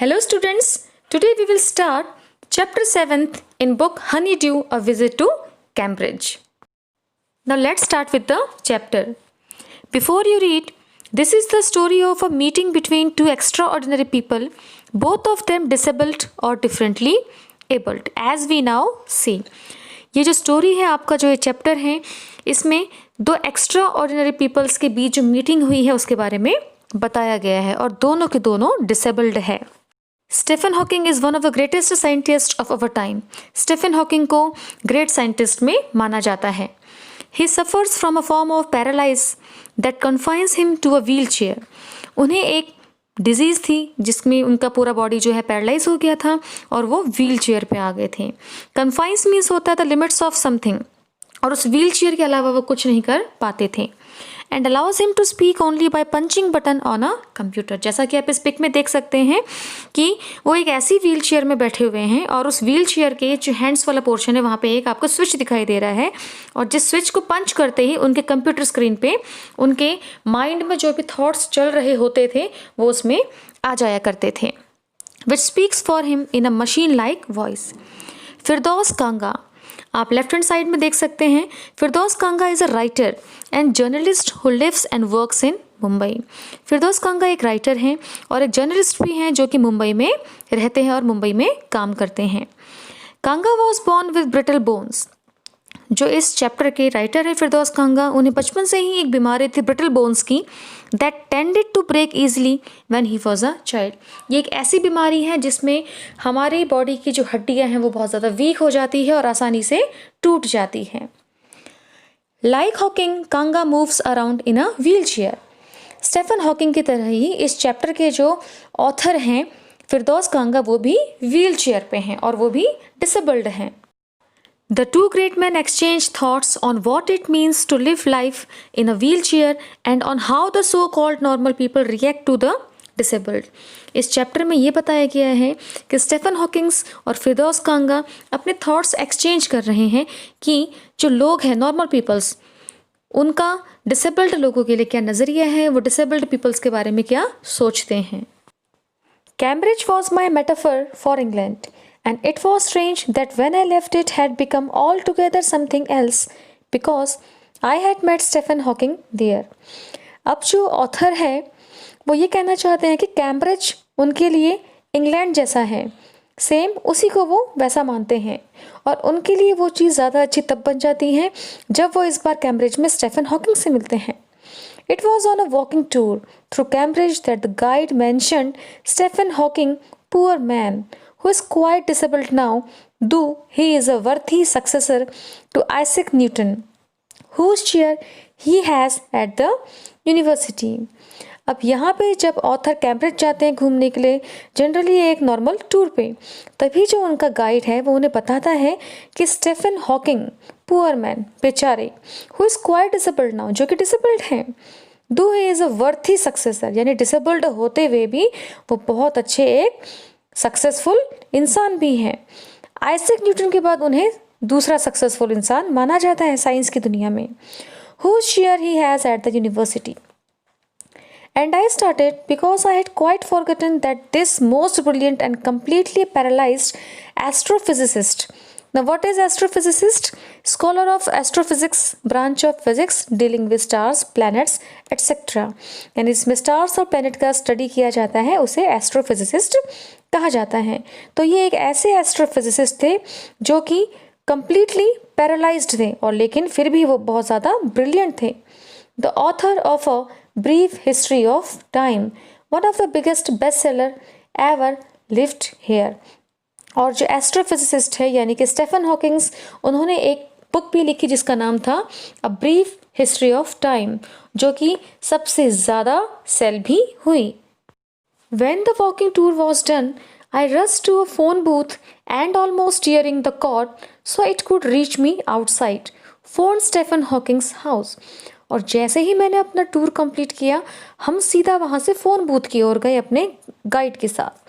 Hello students, today we will start chapter 7th in book Honeydew, A Visit to Cambridge. Now let's start with the chapter. Before you read, this is the story of a meeting between two extraordinary people, both of them disabled or differently abled, as we now see. ये जो story है, आपका जो ये chapter है, इसमें दो extra ordinary peoples के बीच जो मीटिंग हुई है उसके बारे में बताया गया है और दोनों के दोनों डिसेबल्ड है. Stephen Hawking is one of the greatest scientist of our time. Stephen Hawking को ग्रेट साइंटिस्ट में माना जाता है. He suffers from a form of paralyse that confines him to a wheel chair. उन्हें एक डिजीज़ थी जिसमें उनका पूरा बॉडी जो है पैरालाइज हो गया था और वो व्हील चेयर पर आ गए थे. कन्फाइंस मीन्स होता है द लिमिट्स ऑफ समथिंग, और उस व्हील चेयर के अलावा वो कुछ नहीं कर पाते थे. And allows him to speak only by punching button on a computer. जैसा कि आप इस पिक में देख सकते हैं कि वो एक ऐसी व्हील चेयर में बैठे हुए हैं और उस व्हील चेयर के जो हैंड्स वाला पोर्शन है वहाँ पे एक आपको स्विच दिखाई दे रहा है, और जिस स्विच को पंच करते ही उनके कंप्यूटर स्क्रीन पे उनके माइंड में जो भी थॉट्स चल रहे होते थे वो उसमें आ जाया करते थे. Which speaks for him in a machine like voice. Firdaus Kanga, आप लेफ्ट हैंड साइड में देख सकते हैं. Firdaus Kanga is a writer and journalist who lives and works in Mumbai. Firdaus Kanga एक राइटर हैं और एक जर्नलिस्ट भी हैं जो कि मुंबई में रहते हैं और मुंबई में काम करते हैं. Kanga was born with brittle bones. जो इस चैप्टर के राइटर है फिरदौस कांगा, उन्हें बचपन से ही एक बीमारी थी ब्रिटल बोन्स की, that tended to break easily when he was a child. ये एक ऐसी बीमारी है जिसमें हमारी बॉडी की जो हड्डियां हैं वो बहुत ज़्यादा वीक हो जाती है और आसानी से टूट जाती है. Like Hawking, Kanga moves around in a wheel chair. Stephen Hawking की तरह ही इस चैप्टर के जो ऑथर हैं फिरदौस कांगा, वो भी व्हील चेयर पे हैं और वो भी डिसेबल्ड हैं. The two great men exchange thoughts on what it means to live life in a wheelchair and on how the so-called normal people react to the disabled. इस चैप्टर में ये बताया गया है कि स्टीफन हॉकिंग्स और फिरदौस कांगा अपने थॉट्स एक्सचेंज कर रहे हैं कि जो लोग हैं नॉर्मल पीपल्स, उनका डिसेबल्ड लोगों के लिए क्या नज़रिया है, वो डिसेबल्ड पीपल्स के बारे में क्या सोचते हैं. Cambridge was my metaphor for England. And it was strange that when I left it had become altogether something else because I had met Stephen Hawking there. अब जो ऑथर है वो ये कहना चाहते हैं कि कैम्ब्रिज उनके लिए इंग्लैंड जैसा है, सेम उसी को वो वैसा मानते हैं, और उनके लिए वो चीज़ ज़्यादा अच्छी तब बन जाती है जब वो इस बार कैम्ब्रिज में स्टीफन हॉकिंग से मिलते हैं. It was on a walking tour through Cambridge that the guide mentioned Stephen Hawking, poor man, who is quite disabled now, though he is a worthy successor to Isaac Newton, whose chair he has at the university. अब यहाँ पे जब author Cambridge जाते हैं घूमने के लिए, generally एक नॉर्मल टूर पे, तभी जो उनका गाइड है वो उन्हें बताता है कि स्टीफन हॉकिंग, पुअर मैन, बेचारे, who is quite disabled now, जो कि डिसेबल्ड हैं, दो he is a worthy successor, यानी डिसेबल्ड होते हुए भी वो बहुत अच्छे एक सक्सेसफुल इंसान भी हैं. आइजैक न्यूटन के बाद उन्हें दूसरा सक्सेसफुल इंसान माना जाता है साइंस की दुनिया में. Whose chair he has at the university. And I started because I had quite forgotten that this most brilliant and completely paralyzed astrophysicist. Now what is astrophysicist? Scholar of astrophysics, branch of physics dealing with stars, planets, etc. यानी इसमें stars और planet का study किया जाता है, उसे astrophysicist कहा जाता है. तो ये एक ऐसे एस्ट्रोफिजिसिस्ट थे जो कि कम्प्लीटली पैरालाइज्ड थे और लेकिन फिर भी वो बहुत ज़्यादा ब्रिलियंट थे. The author of a brief history of time, one of the biggest best seller ever lived hair. और जो एस्ट्रोफिजिसिस्ट है यानी कि स्टीफन हॉकिंग्स, उन्होंने एक बुक भी लिखी जिसका नाम था a brief history of time, जो कि सबसे ज़्यादा सेल भी हुई. When the walking tour was done, I rushed to a phone booth and almost tearing the cord so it could reach me outside, phoned Stephen Hawking's house. और जैसे ही मैंने अपना टूर कंप्लीट किया, हम सीधा वहाँ से फ़ोन बूथ की ओर गए अपने गाइड के साथ.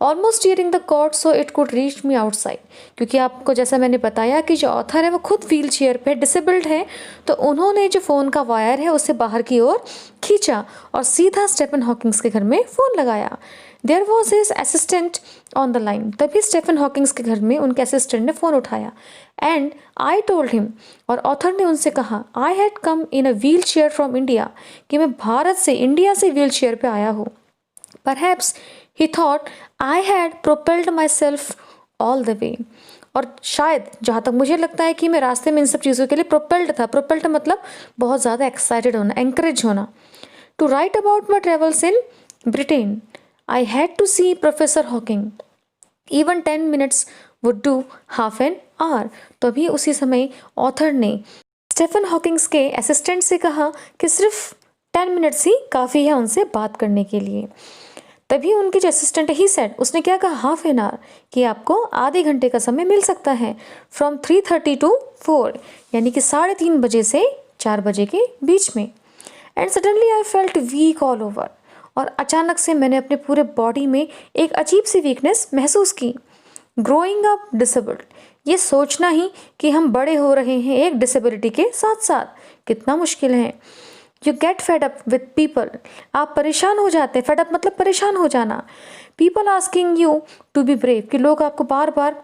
Almost tearing the cord so it could reach me outside, क्योंकि आपको जैसा मैंने बताया कि जो ऑथर है वो खुद व्हील चेयर पर डिसेबल्ड है, तो उन्होंने जो फ़ोन का वायर है उसे बाहर की ओर खींचा और सीधा स्टीफन हॉकिंग्स के घर में फ़ोन लगाया. There was his assistant on the line. तभी स्टीफन हॉकिंग्स के घर में उनके असिस्टेंट ने फ़ोन उठाया। एंड आई टोल्ड हिम, और ऑथर ने उनसे कहा, I had come in a wheel chair from India, कि मैं भारत से, इंडिया से व्हील चेयर पर आया हूँ। Perhaps he thought I had propelled my self all the way, और शायद जहाँ तक मुझे लगता है कि मैं रास्ते में इन सब चीज़ों के लिए प्रोपेल्ड था। प्रोपेल्ड मतलब बहुत ज़्यादा एक्साइटेड होना, एंकरेज होना। To write about my travels in Britain I had to see professor Hawking, even 10 minutes would do half an hour. तभी उसी समय ऑथर ने स्टीफन हॉकिंग्स के असिस्टेंट से कहा कि सिर्फ 10 मिनट्स ही काफ़ी है उनसे बात करने के लिए। तभी उनके जो असिस्टेंट ही सेड, उसने क्या कहा, हाफ एन आवर, कि आपको आधे घंटे का समय मिल सकता है, फ्रॉम 3:30 to 4, यानी कि 3:30 बजे से 4 बजे के बीच में। And suddenly I felt weak all over, और अचानक से मैंने अपने पूरे बॉडी में एक अजीब सी वीकनेस महसूस की। ग्रोइंग अप डिसेबल्ड, ये सोचना ही कि हम बड़े हो रहे हैं एक डिसेबिलिटी के साथ साथ कितना मुश्किल है। You get fed up with people, आप परेशान हो जाते हैं। फेड अप मतलब परेशान हो जाना। People asking you to be brave, कि लोग आपको बार बार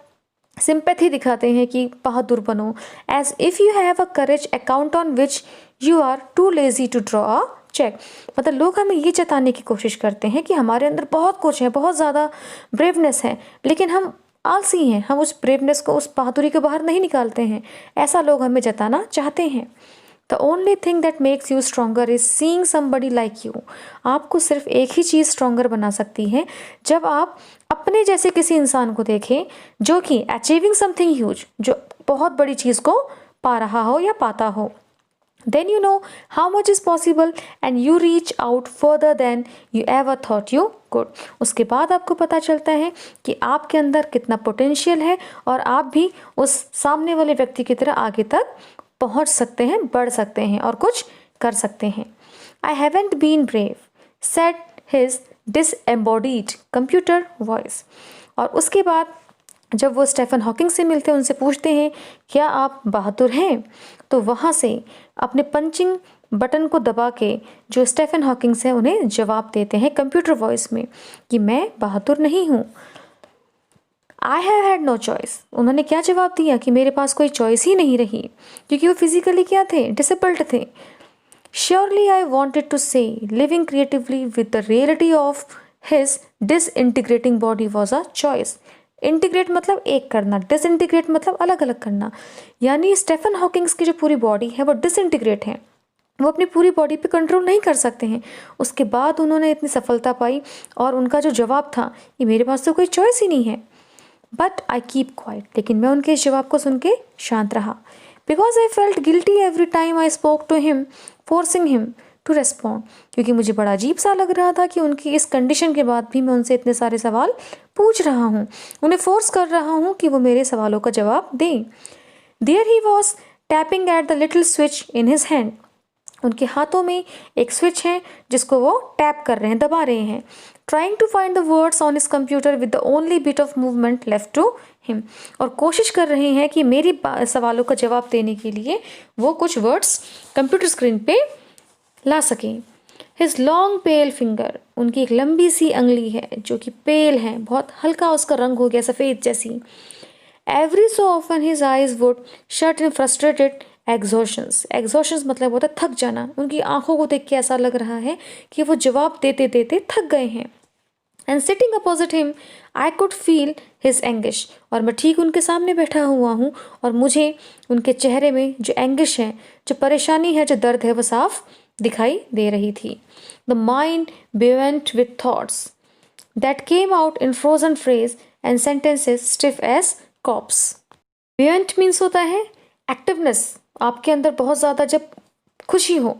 सिंपैथी दिखाते हैं कि बहादुर बनो, as if you have a courage account on which you are too lazy to draw a cheque. मतलब लोग हमें ये जताने की कोशिश करते हैं कि हमारे अंदर बहुत कुछ है, बहुत ज़्यादा ब्रेवनेस है, लेकिन हम आलसी हैं, हम उस ब्रेवनेस को, उस बहादुरी को बाहर नहीं निकालते हैं। ऐसा लोग हमें जताना चाहते हैं। The only thing that makes you stronger is seeing somebody like you. आपको सिर्फ एक ही चीज़ स्ट्रोंगर बना सकती है, जब आप अपने जैसे किसी इंसान को देखें जो कि अचीविंग समथिंग ह्यूज, जो बहुत बड़ी चीज़ को पा रहा हो या पाता हो। Then you know how much is possible and you reach out further than you ever thought you could. उसके बाद आपको पता चलता है कि आपके अंदर कितना पोटेंशियल है, और आप भी उस सामने वाले व्यक्ति की तरह आगे तक पहुंच सकते हैं, बढ़ सकते हैं और कुछ कर सकते हैं। I haven't been brave, said his disembodied computer voice. और उसके बाद जब वो स्टीफन हॉकिंग से मिलते हैं, उनसे पूछते हैं क्या आप बहादुर हैं, तो वहाँ से अपने पंचिंग बटन को दबा के जो स्टीफन हॉकिंग्स हैं उन्हें जवाब देते हैं कंप्यूटर वॉइस में कि मैं बहादुर नहीं हूँ। I have had no choice. उन्होंने क्या जवाब दिया कि मेरे पास कोई चॉइस ही नहीं रही, क्योंकि वो फिजिकली क्या थे, डिसेबल्ड थे। श्योरली आई वॉन्टेड टू से living creatively with the reality of his disintegrating body was a choice. Integrate मतलब एक करना, डिसइंटीग्रेट मतलब अलग अलग करना। यानी स्टीफन हॉकिंग्स की जो पूरी बॉडी है वो डिसइंटीग्रेट है, वो अपनी पूरी बॉडी पे कंट्रोल नहीं कर सकते हैं। उसके बाद उन्होंने इतनी सफलता पाई, और उनका जो जवाब था कि मेरे पास तो कोई चॉइस ही नहीं है। बट आई कीप क्वाइट, लेकिन मैं उनके इस जवाब को सुन के शांत रहा। Because I felt guilty every time I spoke to him, forcing him to respond. क्योंकि मुझे बड़ा अजीब सा लग रहा था कि उनकी इस कंडीशन के बाद भी मैं उनसे इतने सारे सवाल पूछ रहा हूँ, उन्हें फोर्स कर रहा हूँ कि वो मेरे सवालों का जवाब दें। There he was tapping at the little switch in his hand. उनके हाथों में एक स्विच है जिसको वो टैप कर रहे हैं, दबा रहे हैं। Trying to find the words on his computer with the only bit of movement left to him. और कोशिश कर रहे हैं कि मेरी सवालों का जवाब देने के लिए वो कुछ वर्ड्स कंप्यूटर स्क्रीन पे ला सकें। हिज लॉन्ग पेल फिंगर, उनकी एक लंबी सी अंगली है जो कि पेल है, बहुत हल्का उसका रंग हो गया सफ़ेद जैसी। Every so often his eyes would shut in frustrated exhaustions. Exhaustions मतलब होता है थक जाना। उनकी आंखों को देख के ऐसा लग रहा है कि वो जवाब देते देते थक गए हैं। And sitting opposite him I could feel his anguish. और मैं ठीक उनके सामने बैठा हुआ हूँ, और मुझे उनके चेहरे में जो एंगिश है, जो परेशानी है, जो दर्द है, वो साफ दिखाई दे रही थी। The mind buoyant with thoughts that came out in frozen phrase and sentences stiff as corpse. Buoyant means होता है एक्टिवनेस। आपके अंदर बहुत ज़्यादा जब खुशी हो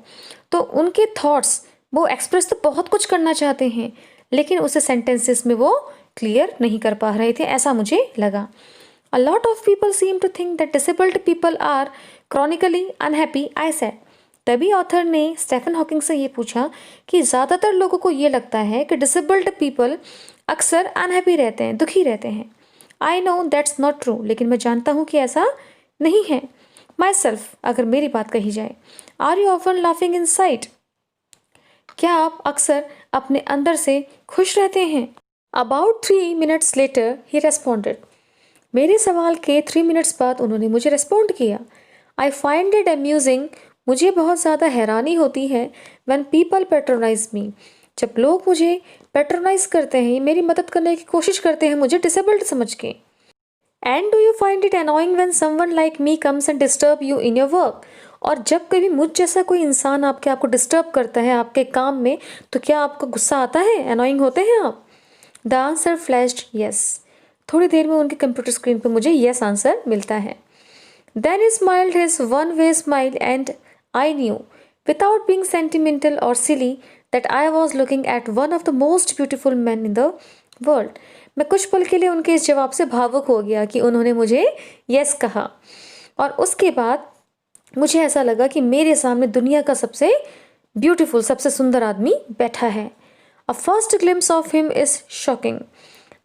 तो उनके थॉट्स वो एक्सप्रेस तो बहुत कुछ करना चाहते हैं, लेकिन उसे सेंटेंसेस में वो क्लियर नहीं कर पा रहे थे, ऐसा मुझे लगा। A lot of people seem to think that disabled people are chronically unhappy, I said. तभी ऑथर ने स्टीफन हॉकिंग से ये पूछा कि ज़्यादातर लोगों को ये लगता है कि डिसेबल्ड पीपल अक्सर अनहैप्पी रहते हैं, दुखी रहते हैं। I know that's not true, लेकिन मैं जानता हूँ कि ऐसा नहीं है। माई सेल्फ, अगर मेरी बात कही जाए, are you often laughing inside? क्या आप अक्सर अपने अंदर से खुश रहते हैं? About 3 minutes later, he responded. मेरे सवाल के 3 मिनट्स बाद उन्होंने मुझे रिस्पॉन्ड किया. I find it amusing. मुझे बहुत ज़्यादा हैरानी होती है when people patronize me. जब लोग मुझे पैट्रोनाइज करते हैं, मेरी मदद करने की कोशिश करते हैं मुझे डिसेबल्ड समझ के. And do you find it annoying when someone like me comes and disturb you in your work? और जब कभी मुझ जैसा कोई इंसान आपको डिस्टर्ब करता है आपके काम में, तो क्या आपको गुस्सा आता है? अनोइंग होते हैं आप? The answer flashed yes. थोड़ी देर में उनके कंप्यूटर स्क्रीन पर मुझे यस आंसर मिलता है. Then he smiled his one way smile and I knew without being sentimental or silly that I was looking at one of the most beautiful man in the world. मैं कुछ पल के लिए उनके इस जवाब से भावुक हो गया कि उन्होंने मुझे यस कहा, और उसके बाद मुझे ऐसा लगा कि मेरे सामने दुनिया का सबसे ब्यूटीफुल, सबसे सुंदर आदमी बैठा है. A first glimpse of him is shocking.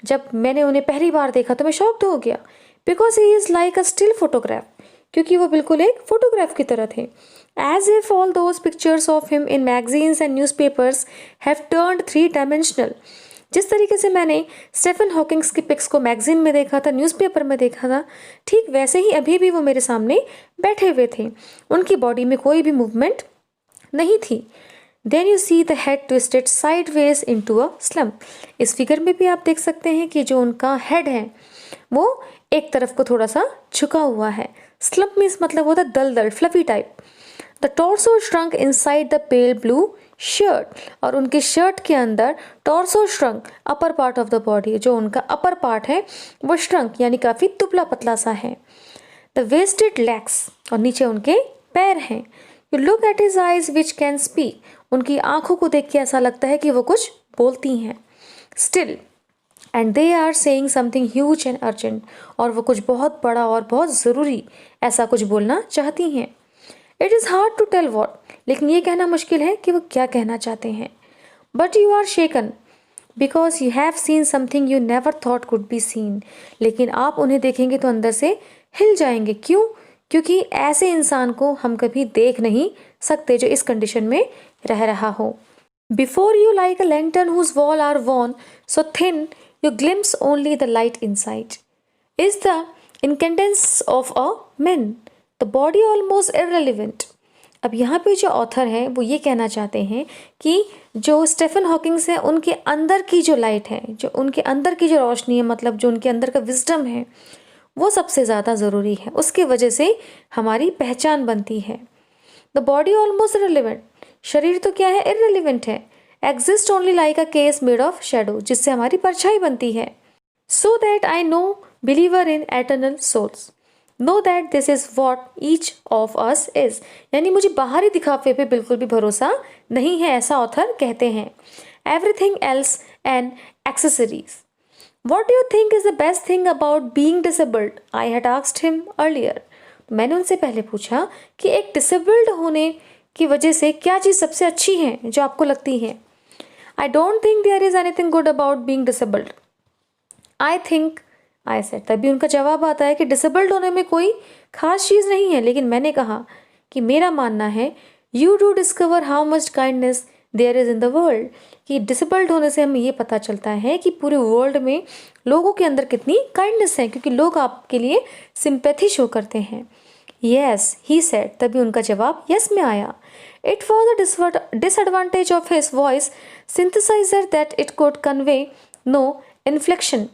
जब मैंने उन्हें पहली बार देखा तो मैं शॉक्ड हो गया. Because he is like a still photograph. क्योंकि वो बिल्कुल एक फोटोग्राफ की तरह थे. As if all those pictures of him in magazines and newspapers have turned 3 dimensional. जिस तरीके से मैंने स्टीफन हॉकिंग्स की पिक्स को मैगजीन में देखा था, न्यूज़पेपर में देखा था, ठीक वैसे ही अभी भी वो मेरे सामने बैठे हुए थे. उनकी बॉडी में कोई भी मूवमेंट नहीं थी. Then you see the head twisted sideways into a slump. इस फिगर में भी आप देख सकते हैं कि जो उनका हेड है वो एक तरफ को थोड़ा सा झुका हुआ है. स्लम्प मीन्स मतलब होता है दलदल, fluffy type. The torso shrunk inside the pale blue shirt. और उनके शर्ट के अंदर torso shrunk, upper part of the body, जो उनका अपर पार्ट है वो श्रंक यानी काफ़ी दुबला पतला सा है. The wasted legs. और नीचे उनके पैर हैं. You look at his eyes which can speak. उनकी आंखों को देख के ऐसा लगता है कि वो कुछ बोलती हैं. Still and they are saying something huge and urgent. और वो कुछ बहुत बड़ा और बहुत ज़रूरी ऐसा कुछ बोलना चाहती हैं. It is hard to tell what. लेकिन ये कहना मुश्किल है कि वो क्या कहना चाहते हैं. But you are shaken because you have seen something you never thought could be seen. लेकिन आप उन्हें देखेंगे तो अंदर से हिल जाएंगे. क्यों? क्योंकि ऐसे इंसान को हम कभी देख नहीं सकते जो इस कंडीशन में रह रहा हो. Before you like a lantern whose walls are worn so thin you glimpse only the light inside. Is the incandescence of a man the body almost irrelevant. अब यहाँ पे जो ऑथर है वो ये कहना चाहते हैं कि जो स्टीफन हॉकिंग्स है उनके अंदर की जो लाइट है, जो उनके अंदर की जो रोशनी है, मतलब जो उनके अंदर का विजडम है, वो सबसे ज़्यादा ज़रूरी है. उसकी वजह से हमारी पहचान बनती है. The body almost irrelevant. शरीर तो क्या है? इररिलेवेंट है. Exist only like a case made of shadow. जिससे हमारी परछाई बनती है. So that I no believer in eternal souls. Know that this is what each of us is. यानी मुझे बाहरी दिखावे पे बिल्कुल भी भरोसा नहीं है, ऐसा ऑथर कहते हैं. Everything else and accessories. What do you think is the best thing about being disabled? I had asked him earlier. मैंने उनसे पहले पूछा कि एक डिसेबल्ड होने की वजह से क्या चीज़ सबसे अच्छी है जो आपको लगती है. I don't think there is anything good about being disabled. I think I said. तभी उनका जवाब आता है कि डिसेबल्ड होने में कोई खास चीज़ नहीं है. लेकिन मैंने कहा कि मेरा मानना है you do discover how much kindness there is in the world. कि डिसेबल्ड होने से हमें ये पता चलता है कि पूरे वर्ल्ड में लोगों के अंदर कितनी काइंडनेस है, क्योंकि लोग आपके लिए सिंपैथी शो करते हैं. Yes he said. तभी उनका जवाब यस में आया. It was a disadvantage of his voice synthesiser that it could convey no inflection,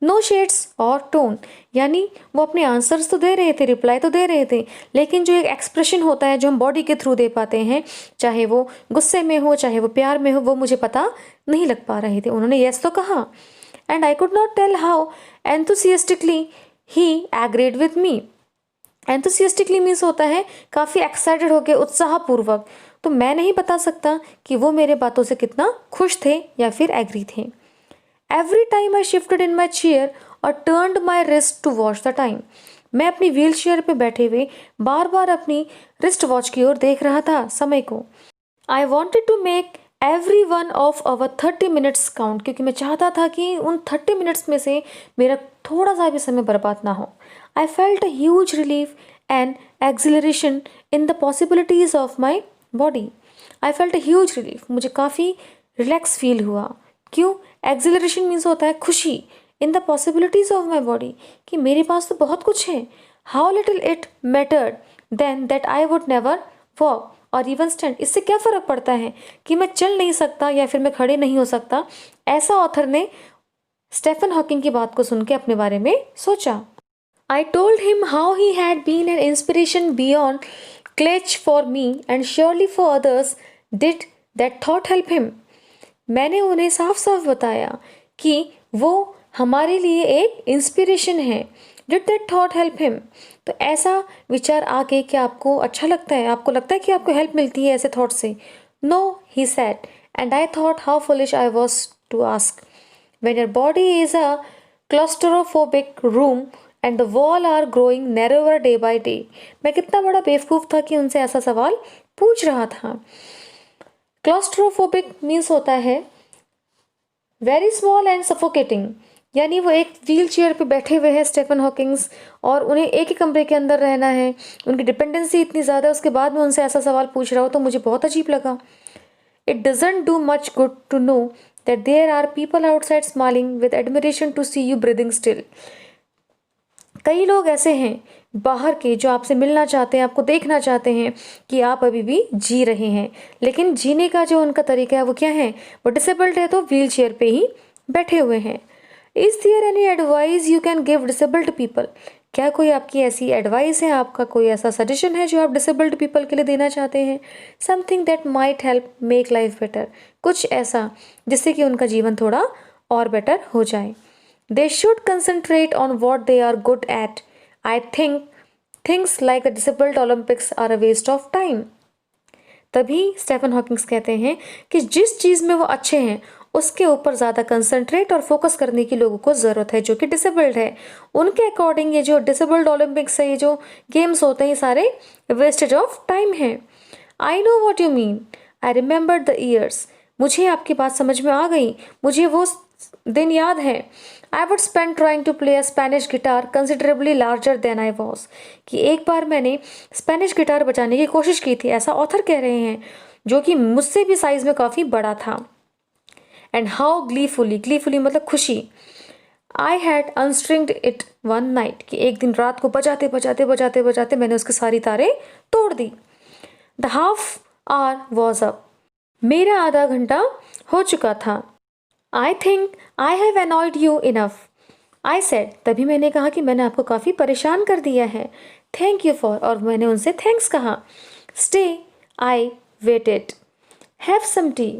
no shades और टोन. यानी वो अपने आंसर्स तो दे रहे थे, रिप्लाई तो दे रहे थे, लेकिन जो एक एक्सप्रेशन होता है जो हम बॉडी के थ्रू दे पाते हैं, चाहे वो गुस्से में हो चाहे वो प्यार में हो, वो मुझे पता नहीं लग पा रहे थे. उन्होंने यस तो कहा. And I could not tell how enthusiastically he agreed with me. Enthusiastically means होता है काफ़ी एक्साइटेड होकर, उत्साहपूर्वक. तो मैं नहीं बता सकता कि वो मेरे बातों से कितना खुश थे या फिर एग्री थे. Every time I shifted in my chair or turned my wrist to watch the time. मैं अपनी व्हील चेयर पर बैठे हुए बार बार अपनी रिस्ट वॉच की ओर देख रहा था, समय को. I wanted to make every one of our 30 minutes count. क्योंकि मैं चाहता था कि उन 30 मिनट्स में से मेरा थोड़ा सा भी समय बर्बाद ना हो. I felt a huge relief and acceleration in the possibilities of my body. I felt a huge relief. मुझे काफ़ी रिलैक्स फील हुआ. क्यों? एक्सिलरेशन मीन्स होता है खुशी in the possibilities of my body, कि मेरे पास तो बहुत कुछ है. How little it mattered then that I would never walk और इवन स्टैंड. इससे क्या फ़र्क पड़ता है कि मैं चल नहीं सकता या फिर मैं खड़े नहीं हो सकता. ऐसा ऑथर ने स्टीफन हॉकिंग की बात को सुन के अपने बारे में सोचा. I told him how he had been an inspiration beyond clutch for me and surely for others. Did that thought help him? मैंने उन्हें साफ साफ बताया कि वो हमारे लिए एक इंस्पिरेशन है. Did that thought help him? तो ऐसा विचार आके क्या आपको अच्छा लगता है? आपको लगता है कि आपको हेल्प मिलती है ऐसे थॉट से? No, he said, and I thought how foolish I was to ask. When your body is a claustrophobic room and the wall are growing narrower day by day. मैं कितना बड़ा बेवकूफ़ था कि उनसे ऐसा सवाल पूछ रहा था. क्लॉस्ट्रोफोबिक मीन्स होता है वेरी स्मॉल एंड सफोकेटिंग, यानी वो एक व्हील चेयर पर बैठे हुए हैं स्टीफन हॉकिंग्स और उन्हें एक ही कमरे के अंदर रहना है. उनकी डिपेंडेंसी इतनी ज़्यादा, उसके बाद में उनसे ऐसा सवाल पूछ रहा हो तो मुझे बहुत अजीब लगा. It doesn't do much good to know that there are people outside smiling with admiration to see you breathing still. कई लोग ऐसे हैं बाहर के जो आपसे मिलना चाहते हैं, आपको देखना चाहते हैं कि आप अभी भी जी रहे हैं, लेकिन जीने का जो उनका तरीका है वो क्या है? वो डिसेबल्ड है तो व्हील चेयर पे ही बैठे हुए हैं. Is there any advice you can give disabled people? क्या कोई आपकी ऐसी एडवाइस है, आपका कोई ऐसा सजेशन है जो आप डिसेबल्ड पीपल के लिए देना चाहते हैं? Something that might help make life better. कुछ ऐसा जिससे कि उनका जीवन थोड़ा और बेटर हो जाए. They should concentrate on what they are good at. I think things like the disabled Olympics are a waste of time. तभी स्टीफन हॉकिंग्स कहते हैं कि जिस चीज़ में वो अच्छे हैं उसके ऊपर ज़्यादा कंसंट्रेट और फोकस करने की लोगों को ज़रूरत है जो कि डिसेबल्ड है. उनके अकॉर्डिंग ये जो डिसेबल्ड ओलंपिक्स है, ये जो गेम्स होते हैं, ये सारे वेस्टेज ऑफ टाइम है. I know what you mean. I remember the years. मुझे आपकी बात समझ में आ गई, मुझे वो दिन याद है. I would spend trying to play a Spanish guitar considerably larger than I was. कि एक बार मैंने स्पेनिश गिटार बजाने की कोशिश की थी, ऐसा ऑथर कह रहे हैं, जो कि मुझसे भी साइज में काफ़ी बड़ा था. एंड हाउ ग्लीफुली मतलब खुशी. I had unstringed it one night. कि एक दिन रात को बजाते मैंने उसकी सारी तारें तोड़ दी. The half hour was up. मेरा आधा घंटा हो चुका था. I think I have annoyed you enough. I said. तभी मैंने कहा कि मैंने आपको काफ़ी परेशान कर दिया है. Thank you for. और मैंने उनसे थैंक्स कहा. Stay. I waited. Have some tea.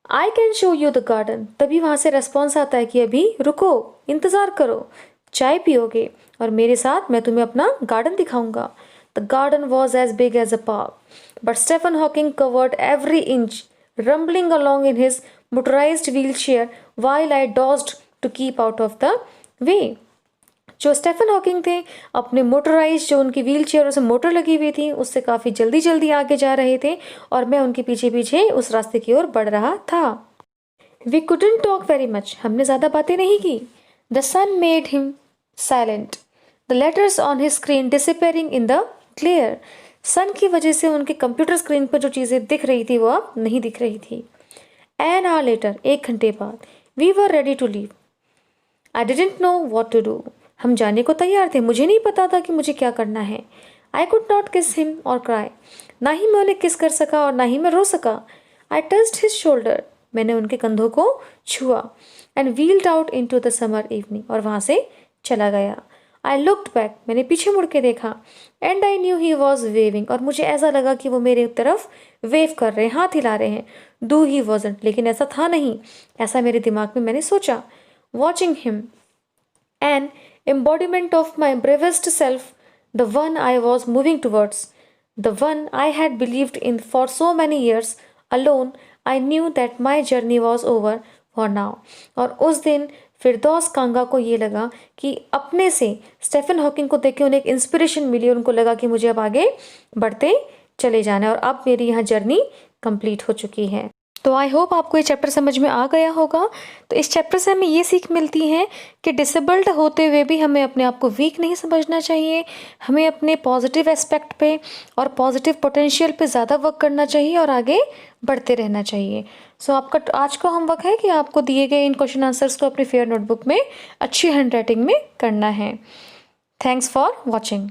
I can show you the garden. तभी वहाँ से रेस्पॉन्स आता है कि अभी रुको, इंतज़ार करो, चाय पियोगे और मेरे साथ मैं तुम्हें अपना गार्डन दिखाऊंगा. The garden was as big as a park, but Stephen Hawking covered every inch, rumbling along in his motorised wheel chair while I dodged to keep out of the way. जो Stephen Hawking थे अपने motorise, जो उनकी wheel chair से motor लगी हुई थी, उससे काफ़ी जल्दी आगे जा रहे थे और मैं उनके पीछे पीछे उस रास्ते की ओर बढ़ रहा था. We couldn't talk very much. हमने ज़्यादा बातें नहीं की. The sun made him silent, the letters on his screen disappearing in the glare. Sun की वजह से उनके कंप्यूटर स्क्रीन पर जो चीज़ें दिख रही थी वो अब नहीं दिख रही थी. An hour later. 1 घंटे बाद. We were ready to leave. I didn't know what to do. हम जाने को तैयार थे, मुझे नहीं पता था कि मुझे क्या करना है. आई कुड नॉट किस हिम और क्राई. ना ही मैं उन्हें किस कर सका और ना ही मैं रो सका. I touched his shoulder. मैंने उनके कंधों को छुआ. And wheeled out into the summer evening. और वहाँ से चला गया. I looked back. मैंने पीछे मुड़ के देखा. And I knew he was waving. और मुझे ऐसा लगा कि वो मेरे तरफ वेव कर रहे हैं, हाथ हिला रहे हैं. Do he wasn't. लेकिन ऐसा था नहीं. ऐसा मेरे दिमाग में मैंने सोचा. Watching him, an embodiment of my bravest self, the one I was moving towards, the one I had believed in for so many years. Alone, I knew that my journey was over for now. और उस दिन फिरदौस कांगा को ये लगा कि अपने से Stephen Hawking को देख के उन्हें एक इंस्पिरेशन मिली. उनको लगा कि मुझे अब आगे बढ़ते चले जाना है और अब मेरी यहाँ जर्नी कंप्लीट हो चुकी है. तो आई होप आपको ये चैप्टर समझ में आ गया होगा। तो इस चैप्टर से हमें ये सीख मिलती है कि डिसेबल्ड होते हुए भी हमें अपने आप को वीक नहीं समझना चाहिए, हमें अपने पॉजिटिव एस्पेक्ट पे और पॉजिटिव पोटेंशियल पे ज़्यादा वर्क करना चाहिए और आगे बढ़ते रहना चाहिए। सो आपका आज का होमवर्क है कि आपको दिए गए इन क्वेश्चन आंसर्स को अपनी फेयर नोटबुक में अच्छी हैंडराइटिंग में करना है। Thanks for watching.